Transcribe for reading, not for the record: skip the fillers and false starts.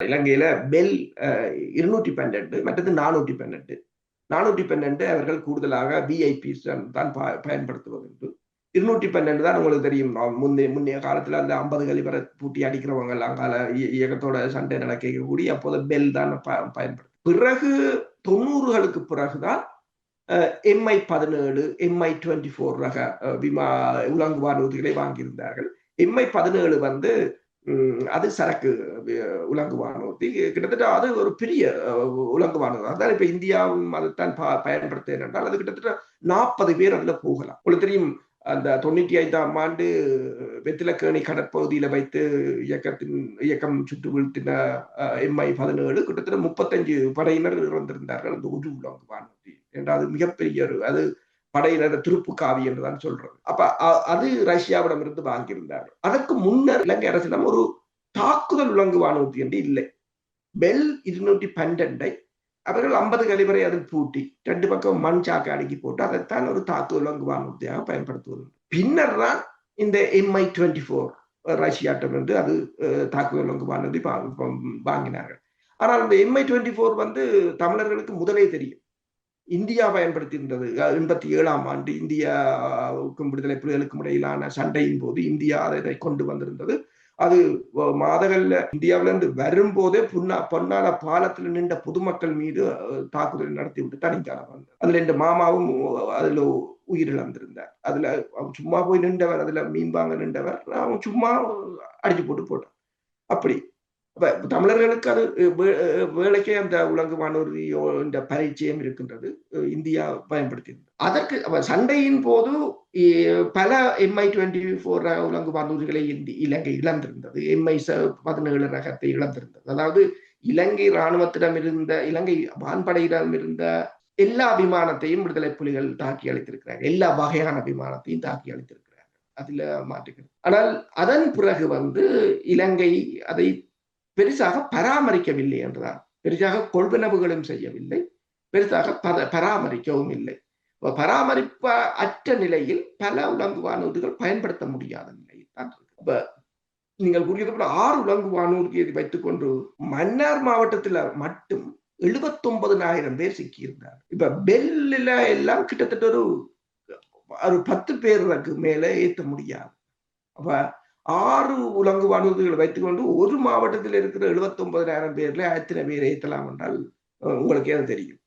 இலங்கையில பெல் 212, மற்றது 412. 412 அவர்கள் கூடுதலாக விஐபிஸ் தான் பயன்படுத்துவது. 212 தான் உங்களுக்கு தெரியும். முன்னைய காலத்துல அந்த 50 கலிபரை பூட்டி அடிக்கிறவங்க அங்கால இயக்கத்தோட சண்டை நடக்கக்கூடிய அப்போது பெல் தான் பயன்படுத்தும். பிறகு 90களுக்கு பிறகுதான் MI-17, MI-24 ரக உலங்கு வானூர்திகளை வாங்கியிருந்தார்கள். MI-17 வந்து அது சரக்கு உலங்கு வானூர்தி. கிட்டத்தட்ட அது ஒரு பெரிய உலங்கு வானூர்தி. அதான் இப்ப இந்தியாவும் அதைத்தான் பயன்படுத்த என்றால் அது கிட்டத்தட்ட 40 பேர் அதுல போகலாம். உங்களுக்கு தெரியும், அந்த 95ஆம் ஆண்டு வெத்திலக்கேணி கடற்பகுதியில வைத்து இயக்கம் சுட்டு வீழ்த்தின MI-17 கிட்டத்தட்ட 35 படையினர் இறந்திருந்தார்கள் அந்த ஒரு உலங்கு வானூர்தி. என்றால் அது மிகப்பெரிய அது படையினர் திருப்பு காவி என்றுதான் சொல்றது. அப்ப அது ரஷ்யாவிடம் இருந்து வாங்கியிருந்தார்கள். அதற்கு முன்னர் இலங்கை அரசிடம் ஒரு தாக்குதல் உலங்கு வானூர்தி என்று இல்லை. பெல் 212 அவர்கள் 50 கலிபரை அதில் பூட்டி 2 பக்கம் மண் சாக்கு அடுக்கி போட்டு அதைத்தான் ஒரு தாக்குதல் உலங்கு வானூர்தியாக பயன்படுத்துவது. பின்னர் தான் இந்த MI-24 ரஷ்யாட்டம் என்று அது தாக்குதல் உலங்கு வானூர்தி வாங்கினார்கள். ஆனால் இந்த MI-24 வந்து தமிழர்களுக்கு முதலே தெரியும். இந்தியா பயன்படுத்தியிருந்தது. 87ஆம் ஆண்டு இந்தியாவுக்கும் விடுதலை புலிகளுக்கும் இடையிலான சண்டையின் போது இந்தியா அதை கொண்டு வந்திருந்தது. அது மாதகல்ல இந்தியாவிலிருந்து வரும்போதே பொன்னால பாலத்தில் நின்ற பொதுமக்கள் மீது தாக்குதல் நடத்திவிட்டு தனிக்கால வந்தார். அதுல இந்த மாமாவும் அதுல உயிரிழந்திருந்தார். அதுல சும்மா போய் நின்றவர், அதுல மீன் வாங்க நின்றவர், அவன் சும்மா அடிச்சு போட்டான். அப்படி தமிழர்களுக்கு அது வேலைக்கே அந்த உலங்கு வானூர்தியோ இந்த பரிச்சயம் இருக்கின்றது. இந்தியா பயன்படுத்தியது. அதற்கு சண்டையின் போது பல MI-24 உலங்கு வானூர்திகளை இலங்கை இழந்திருந்தது. MI-17 ரகத்தை இழந்திருந்தது. அதாவது இலங்கை இராணுவத்திடம் இருந்த, இலங்கை வான்படையிடம் இருந்த எல்லா விமானத்தையும் விடுதலை புலிகள் தாக்கி அளித்திருக்கிறார்கள். எல்லா வகையான விமானத்தையும் தாக்கி அளித்திருக்கிறார்கள். அதுல மாற்றுகிறது. ஆனால் அதன் பிறகு வந்து இலங்கை அதை பெரிசாக பராமரிக்கவில்லை என்றுதான். பெரிசாக கொள்வனவுகளும் செய்யவில்லை, பெரிசாக பராமரிக்கவும் இல்லை. பராமரிப்ப அற்ற நிலையில் பல உலங்கு வானூர்திகள் பயன்படுத்த முடியாத நிலையில் தான் இருக்கு. நீங்கள் புரியுது, 6 உலங்கு வானூர்தியை வைத்துக் கொண்டு மன்னார் மாவட்டத்தில் மட்டும் 79,000 பேர் சிக்கியிருந்தார். இப்ப பெல்லில எல்லாம் கிட்டத்தட்ட ஒரு 10 பேருக்கு மேல ஏற்ற முடியாது. அப்ப 6 உலங்கு வானூர்திகளை வைத்துக் கொண்டு ஒரு மாவட்டத்தில் இருக்கிற 79,000 பேர்ல எத்தனை பேர் ஏற்றலாம் என்றால் உங்களுக்கு ஏன் தெரியும்.